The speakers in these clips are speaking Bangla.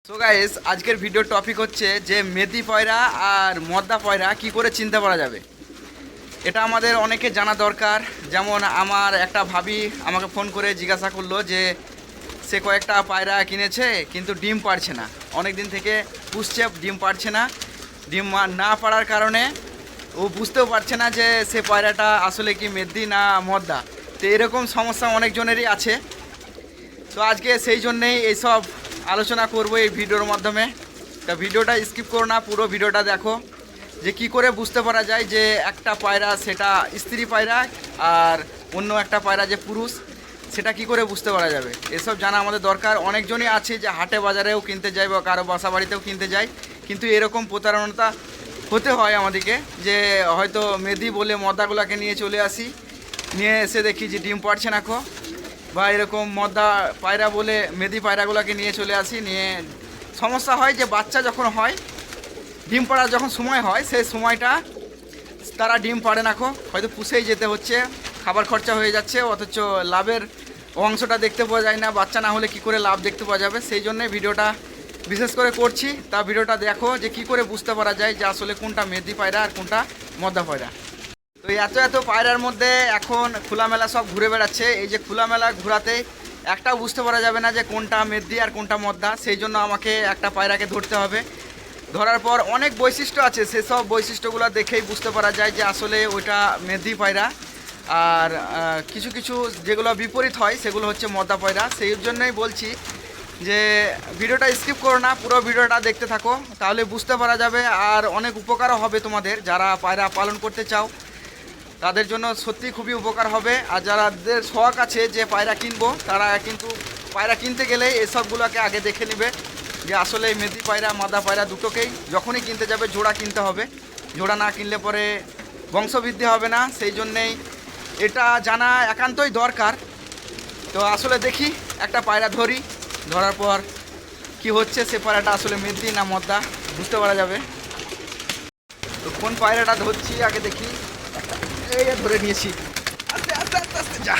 সো গাইস, আজকের ভিডিও টপিক হচ্ছে যে মেদি পয়রা আর মদ্দা পয়রা কি করে চিনতে পারা যাবে। এটা আমাদের অনেকে জানা দরকার। যেমন আমার একটা ভাবি আমাকে ফোন করে জিজ্ঞাসা করলো যে সে কয়েকটা পায়রা কিনেছে কিন্তু ডিম পাড়ছে না, অনেক দিন থেকে পুষছে, ডিম পাড়ছে না। ডিম না পাড়ার কারণে ও বুঝতেও পারছে না যে সে পায়রাটা আসলে কি মেদি না মদ্দা। তো এরকম সমস্যা অনেকজনেরই আছে। তো আজকে সেই জন্যেই এইসব আলোচনা করব এই ভিডিওর মাধ্যমে। তা ভিডিওটা স্কিপ করো না, পুরো ভিডিওটা দেখো যে কি করে বুঝতে পারা যায় যে একটা পায়রা সেটা স্ত্রী পায়রা আর অন্য একটা পায়রা যে পুরুষ, সেটা কি করে বুঝতে পারা যাবে। এসব জানা আমাদের দরকার। অনেকজনই আছে যে হাটে বাজারেও কিনতে যায় বা কারো বাসা বাড়িতেও কিনতে যায়, কিন্তু এরকম প্রতারণতা হতে হয় আমাদেরকে যে হয়তো মেদি বলে মদ্দাগুলোকে নিয়ে চলে আসি, নিয়ে এসে দেখি যে ডিম পাড়ছে না খো, বা এরকম মদ্দা পায়রা বলে মেদি পায়রাগুলোকে নিয়ে চলে আসি, নিয়ে সমস্যা হয় যে বাচ্চা যখন হয়, ডিম পাড়ার যখন সময় হয় সেই সময়টা তারা ডিম পাড়ে না খো, হয়তো পুষেই যেতে হচ্ছে, খাবার খরচা হয়ে যাচ্ছে, অথচ লাভের অংশটা দেখতে পাওয়া যায় না। বাচ্চা না হলে কি করে লাভ দেখতে পাওয়া যাবে, সেই জন্যে ভিডিওটা বিশেষ করে করছি। তা ভিডিওটা দেখো যে কি করে বুঝতে পারা যায় যে আসলে কোনটা মেদি পায়রা আর কোনটা মদ্দা পায়রা। তো এত এত পায়রার মধ্যে এখন খোলামেলা সব ঘুরে বেড়াচ্ছে। এই যে খোলামেলা ঘোরাতে একটাও বুঝতে পারা যাবে না যে কোনটা মেদি আর কোনটা মদ্দা। সেই জন্য আমাকে একটা পায়রাকে ধরতে হবে। ধরার পর অনেক বৈশিষ্ট্য আছে, সেসব বৈশিষ্ট্যগুলো দেখেই বুঝতে পারা যায় যে আসলে ওইটা মেদি পায়রা। আর কিছু কিছু যেগুলো বিপরীত হয় সেগুলো হচ্ছে মদ্দা পায়রা। সেই জন্যই বলছি যে ভিডিওটা স্কিপ করো না, পুরো ভিডিওটা দেখতে থাকো, তাহলে বুঝতে পারা যাবে। আর অনেক উপকারও হবে তোমাদের, যারা পায়রা পালন করতে চাও তাদের জন্য সত্যি খুবই উপকার হবে। আর যাদের শখ আছে যে পায়রা কিনবো, তারা কিন্তু পায়রা কিনতে গেলে এসবগুলোকে আগে দেখে নেবে যে আসলে মেদি পায়রা মাদা পায়রা দুটোকেই যখনই কিনতে যাবে জোড়া কিনতে হবে। জোড়া না কিনলে পরে বংশবৃদ্ধি হবে না, সেই জন্যেই এটা জানা একান্তই দরকার। তো আসলে দেখি একটা পায়রা ধরি, ধরার পর কি হচ্ছে সে পায়রাটা আসলে মেদি না মদ্দা বুঝতে পারা যাবে। তো কোন পায়রাটা ধরছি আগে দেখি। এই ধরে নিয়েছি, আস্তে আস্তে আস্তে আস্তে যা,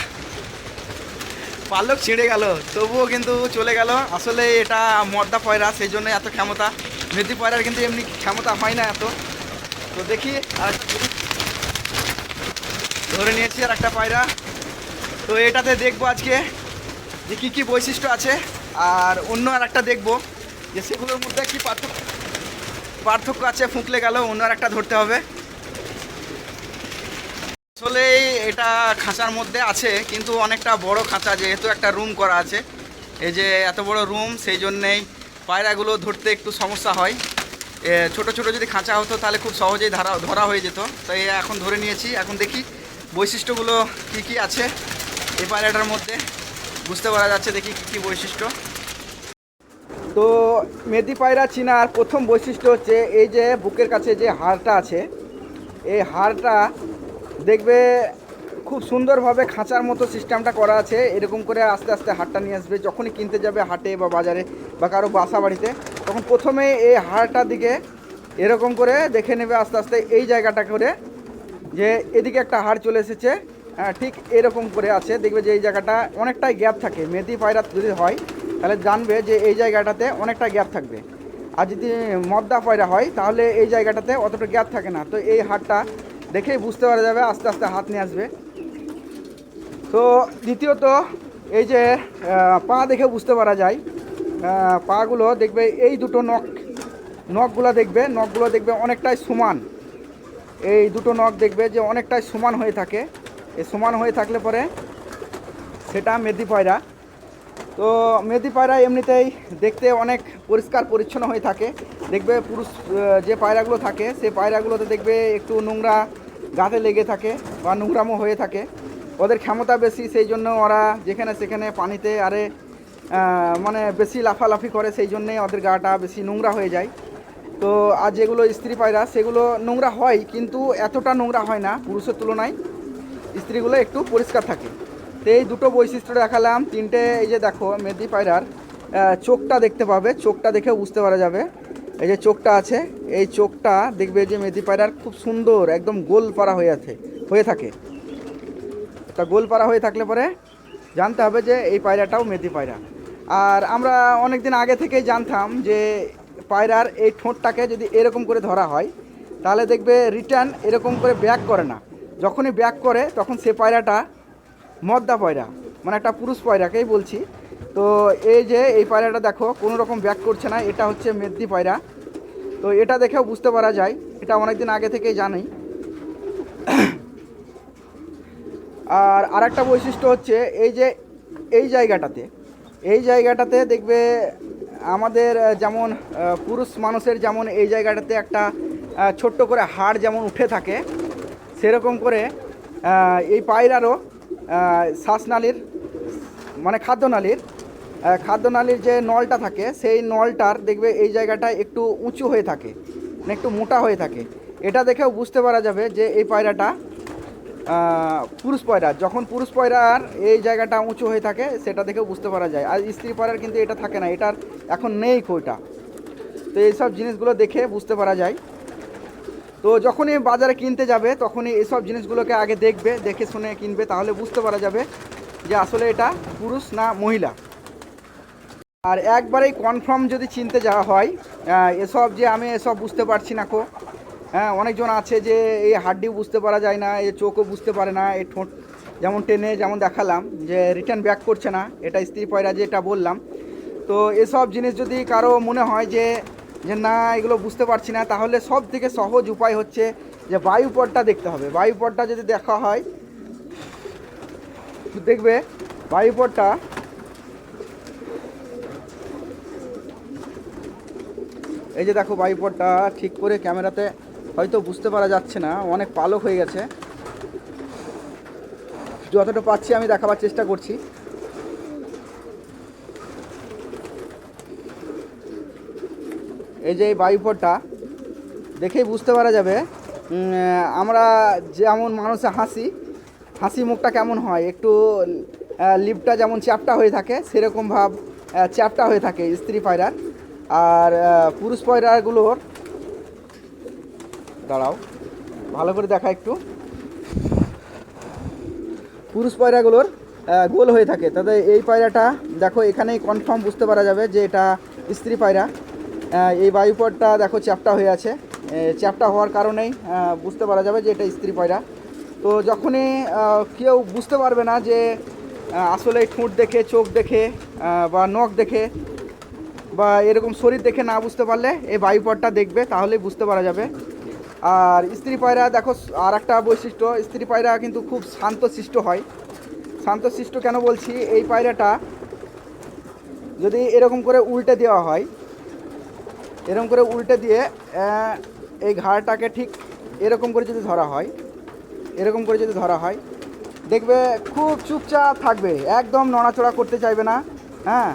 পালক ছিঁড়ে গেল, তবুও কিন্তু চলে গেল। আসলে এটা মদ্দা পয়রা, সেই জন্য এত ক্ষমতা। মেদি পয়রার কিন্তু এমনি ক্ষমতা হয় না এত। তো দেখি আর ধরে নিয়েছি আর একটা পায়রা। তো এটাতে দেখবো আজকে যে কী কী বৈশিষ্ট্য আছে, আর অন্য আর একটা দেখবো যে সেগুলোর মধ্যে কী পার্থক্য আছে। ফুঁকলে গেল, অন্য আর একটা ধরতে হবে। আসলে এটা খাঁচার মধ্যে আছে, কিন্তু অনেকটা বড় খাঁচা, যেহেতু একটা রুম করা আছে, এই যে এত বড় রুম, সেই জন্যেই পায়রাগুলো ধরতে একটু সমস্যা হয়। ছোট ছোট যদি খাঁচা হতো তাহলে খুব সহজেই ধরা হয়ে যেত। তাই এখন ধরে নিয়েছি। এখন দেখি বৈশিষ্ট্যগুলো কি কি আছে এই পায়রাটার মধ্যে, বুঝতে পারা যাচ্ছে দেখি কী কী বৈশিষ্ট্য। তো মেদি পায়রা চিনার প্রথম বৈশিষ্ট্য হচ্ছে এই যে বুকের কাছে যে হাড়টা আছে, এই হাড়টা দেখবে খুব সুন্দরভাবে খাঁচার মতো সিস্টেমটা করা আছে। এরকম করে আস্তে আস্তে হাড়টা নিয়ে আসবে। যখনই কিনতে যাবে হাটে বা বাজারে বা কারো বাসা বাড়িতে, তখন প্রথমে এই হাড়টার দিকে এরকম করে দেখে নেবে আস্তে আস্তে এই জায়গাটা করে, যে এদিকে একটা হাড় চলে এসেছে। ঠিক এরকম করে আছে, দেখবে যে এই জায়গাটা অনেকটাই গ্যাপ থাকে। মেদি পায়রা যদি হয় তাহলে জানবে যে এই জায়গাটাতে অনেকটা গ্যাপ থাকবে। আর যদি মদ্দা পায়রা হয় তাহলে এই জায়গাটাতে অতটা গ্যাপ থাকে না। তো এই হাড়টা দেখেই বুঝতে পারা যাবে, আস্তে আস্তে হাত নিয়ে আসবে। তো দ্বিতীয়ত এই যে পা দেখে বুঝতে পারা যায়। পাগুলো দেখবে এই দুটো নখগুলো দেখবে অনেকটাই সমান। এই দুটো নখ দেখবে যে অনেকটাই সমান হয়ে থাকে। এই সমান হয়ে থাকলে পরে সেটা মেদি পায়রা। তো মেদি পায়রা এমনিতেই দেখতে অনেক পরিষ্কার পরিচ্ছন্ন হয়ে থাকে। দেখবে পুরুষ যে পায়রাগুলো থাকে সেই পায়রাগুলোতে দেখবে একটু নোংরা গাতে লেগে থাকে বা নোংরামো হয়ে থাকে। ওদের ক্ষমতা বেশি, সেই জন্য ওরা যেখানে সেখানে পানিতে মানে বেশি লাফালাফি করে, সেই জন্যেই ওদের গাটা বেশি নোংরা হয়ে যায়। তো আর যেগুলো স্ত্রী পায়রা সেগুলো নোংরা হয়, কিন্তু এতটা নোংরা হয় না পুরুষের তুলনায়। স্ত্রীগুলো একটু পরিষ্কার থাকে। তো এই দুটো বৈশিষ্ট্য দেখালাম, তিনটে। এই যে দেখো মেদি পায়রার চোখটা দেখতে পাবে, চোখটা দেখে বুঝতে পারা যাবে। এই যে চোখটা আছে, এই চোখটা দেখবে যে মেদি পায়রার খুব সুন্দর একদম গোল পাড়া হয়ে থাকে। তা গোল পাড়া হয়ে থাকলে পরে জানতে হবে যে এই পায়রাটাও মেদি পায়রা। আর আমরা অনেক দিন আগে থেকেই জানতাম যে পায়রার এই ঠোঁটটাকে যদি এরকম করে ধরা হয় তাহলে দেখবে রিটার্ন এরকম করে ব্যাক করে না। যখনই ব্যাক করে তখন সে পায়রাটা মদ্দা পায়রা, মানে একটা পুরুষ পায়রাকেই বলছি। তো এই যে এই পায়রাটা দেখো কোনো রকম ব্যাক করছে না, এটা হচ্ছে মেদ্দি পায়রা। তো এটা দেখেও বুঝতে পারা যায়, এটা অনেক দিন আগে থেকেই জানি। আর আরেকটা বৈশিষ্ট্য হচ্ছে এই যে এই জায়গাটাতে দেখবে আমাদের যেমন পুরুষ মানুষের যেমন এই জায়গাটাতে একটা ছোট্ট করে হাড় যেমন উঠে থাকে, সেরকম করে এই পায়রারও শ্বাসনালীর মানে খাদ্যনালীর যে নলটা থাকে সেই নলটার দেখবে এই জায়গাটা একটু উঁচু হয়ে থাকে, মানে একটু মোটা হয়ে থাকে। এটা দেখেও বুঝতে পারা যাবে যে এই পায়রাটা পুরুষ পায়রা। যখন পুরুষ পায়রার এই জায়গাটা উঁচু হয়ে থাকে সেটা দেখেও বুঝতে পারা যায়। আর স্ত্রী পায়রার কিন্তু এটা থাকে না, এটার এখন নেই খোঁটা। তো এইসব জিনিসগুলো দেখে বুঝতে পারা যায়। তো যখনই বাজারে কিনতে যাবে তখনই এইসব জিনিসগুলোকে আগে দেখবে, দেখে শুনে কিনবে, তাহলে বুঝতে পারা যাবে যে আসলে এটা পুরুষ না মহিলা। আর একবারেই কনফার্ম যদি চিনতে যাওয়া হয় এসব যে আমি এসব বুঝতে পারছি না কো, হ্যাঁ অনেকজন আছে যে এই হাড্ডিও বুঝতে পারা যায় না, এই চোখও বুঝতে পারে না, এই ঠোঁট যেমন টেনে যেমন দেখালাম যে রিটার্ন ব্যাক করছে না, এটা স্ত্রী পায়রা যেটা বললাম। তো এসব জিনিস যদি কারো মনে হয় যে যে না এগুলো বুঝতে পারছি না, তাহলে সব থেকে সহজ উপায় হচ্ছে যে বায়ুপটটা দেখতে হবে। বায়ুপটটা যদি দেখা হয় দেখবে বায়ুপটটা এই যে দেখো বায়ুপটটা ঠিক করে ক্যামেরাতে হয়তো বুঝতে পারা যাচ্ছে না, অনেক পালক হয়ে গেছে। যতটা পাচ্ছি আমি দেখাবার চেষ্টা করছি। এই যে এই বায়ুপটটা দেখেই বুঝতে পারা যাবে আমরা যেমন মানুষে হাসি মুখটা কেমন হয়, একটু লিপটা যেমন চ্যাপটা হয়ে থাকে সেরকম ভাব চ্যাপটা হয়ে থাকে স্ত্রী পায়রার। আর পুরুষ পায়রাগুলোর দাঁড়াও ভালো করে দেখা একটু, পুরুষ পায়রাগুলোর গোল হয়ে থাকে। তাতে এই পায়রাটা দেখো এখানেই কনফার্ম বুঝতে পারা যাবে যে এটা স্ত্রী পায়রা। এই বায়ুপটটা দেখো চ্যাপটা হয়ে আছে, চ্যাপটা হওয়ার কারণেই বুঝতে পারা যাবে যে এটা স্ত্রী পায়রা। তো যখনই কেউ বুঝতে পারবে না যে আসলে ঠোঁট দেখে, চোখ দেখে বা নখ দেখে বা এরকম শরীর দেখে না বুঝতে পারলে এই বায়ুপটটা দেখবে, তাহলেই বুঝতে পারা যাবে। আর স্ত্রী পায়রা দেখো আর একটা বৈশিষ্ট্য, স্ত্রী পায়রা কিন্তু খুব শান্তশিষ্ট হয়। শান্তশিষ্ট কেন বলছি, এই পায়রাটা যদি এরকম করে উল্টে দেওয়া হয়, এরকম করে উল্টে দিয়ে এই ঘাড়টাকে ঠিক এরকম করে যদি ধরা হয়, এরকম করে যদি ধরা হয় দেখবে খুব চুপচাপ থাকবে, একদম নড়াচড়া করতে চাইবে না। হ্যাঁ,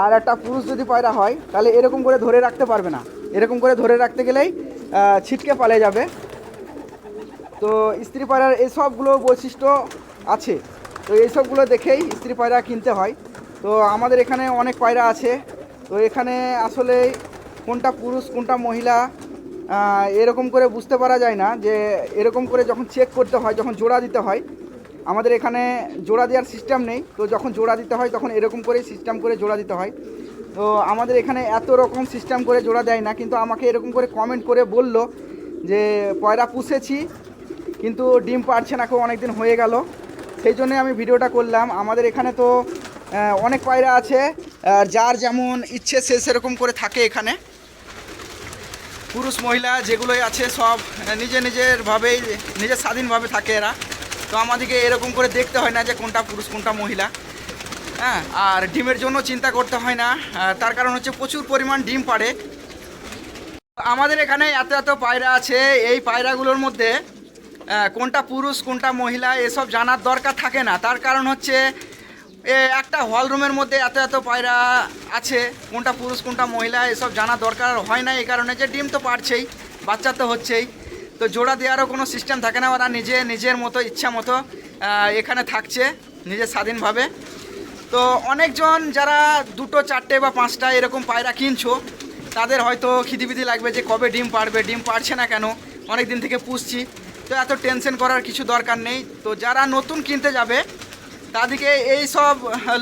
আর একটা পুরুষ যদি পায়রা হয় তাহলে এরকম করে ধরে রাখতে পারবে না, এরকম করে ধরে রাখতে গেলেই ছিটকে পালিয়ে যাবে। তো স্ত্রী পায়রার এইসবগুলো বৈশিষ্ট্য আছে, তো এইসবগুলো দেখেই স্ত্রী পায়রা কিনতে হয়। তো আমাদের এখানে অনেক পায়রা আছে, তো এখানে আসলে কোনটা পুরুষ কোনটা মহিলা এরকম করে বুঝতে পারা যায় না। যে এরকম করে যখন চেক করতে হয়, যখন জোড়া দিতে হয়, আমাদের এখানে জোড়া দেওয়ার সিস্টেম নেই, তো যখন জোড়া দিতে হয় তখন এরকম করে সিস্টেম করে জোড়া দিতে হয়। তো আমাদের এখানে এত রকম সিস্টেম করে জোড়া দেয় না, কিন্তু আমাকে এরকম করে কমেন্ট করে বলল যে পয়রা পুষেছি কিন্তু ডিম পারছে না, খুব অনেক দিন হয়ে গেল, সেই জন্যে আমি ভিডিওটা করলাম। আমাদের এখানে তো অনেক পায়রা আছে, যার যেমন ইচ্ছে সে সেরকম করে থাকে। এখানে পুরুষ মহিলা যেগুলোই আছে সব নিজের স্বাধীনভাবে থাকে এরা। তো আমাদেরকে এরকম করে দেখতে হয় না যে কোনটা পুরুষ কোনটা মহিলা। হ্যাঁ, আর ডিমের জন্য চিন্তা করতে হয় না, তার কারণ হচ্ছে প্রচুর পরিমাণ ডিম পাড়ে। আমাদের এখানে এত পায়রা আছে, এই পায়রাগুলোর মধ্যে কোনটা পুরুষ কোনটা মহিলা এসব জানার দরকার থাকে না। তার কারণ হচ্ছে একটা হল রুমের মধ্যে এত পায়রা আছে, কোনটা পুরুষ কোনটা মহিলা এসব জানার দরকার হয় না। এই কারণে যে ডিম তো পারছেই, বাচ্চা তো হচ্ছেই, তো জোড়া দেওয়ারও কোনো সিস্টেম থাকে না। ওরা নিজের মতো ইচ্ছা মতো এখানে থাকছে নিজের স্বাধীনভাবে। তো অনেকজন যারা 2, 4 বা 5টা এরকম পায়রা কিনছো, তাদের হয়তো খিদিবিদি লাগবে যে কবে ডিম পারবে, ডিম পারছে না কেন, অনেক দিন থেকে পুষছি। তো এত টেনশন করার কিছু দরকার নেই। তো যারা নতুন কিনতে যাবে তাদেরকে এই সব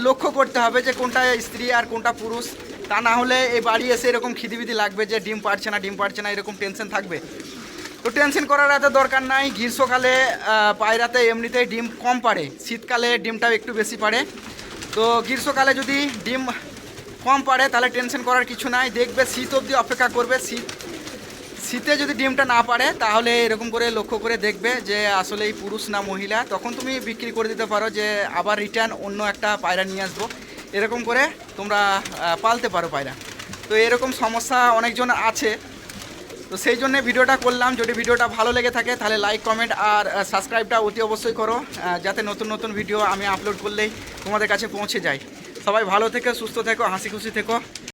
লক্ষ্য করতে হবে যে কোনটা স্ত্রী আর কোনটা পুরুষ। তা না হলে এই বাড়ি এসে এরকম খিদিবিদি লাগবে যে ডিম পারছে না এরকম টেনশন থাকবে। তো টেনশন করার এত দরকার নাই। গ্রীষ্মকালে পায়রাতে এমনিতেই ডিম কম পারে, শীতকালে ডিমটাও একটু বেশি পারে। তো গ্রীষ্মকালে যদি ডিম কম পারে তাহলে টেনশন করার কিছু নাই। দেখবে শীত অবধি অপেক্ষা করবে, শীতে যদি ডিমটা না পারে তাহলে এরকম করে লক্ষ্য করে দেখবে যে আসলে এই পুরুষ না মহিলা। তখন তুমি বিক্রি করে দিতে পারো যে আবার রিটার্ন অন্য একটা পায়রা নিয়ে আসবো। এরকম করে তোমরা পালতে পারো পায়রা। তো এরকম সমস্যা অনেকজন আছে, তো সেই জন্য ভিডিওটা করলাম। যদি ভিডিওটা ভালো লেগে থাকে তাহলে লাইক কমেন্ট আর সাবস্ক্রাইবটা অতি অবশ্যই করো, যাতে নতুন নতুন ভিডিও আমি আপলোড করলেই তোমাদের কাছে পৌঁছে যায়। সবাই ভালো থেকো, সুস্থ থেকো, হাসি খুশি থেকো।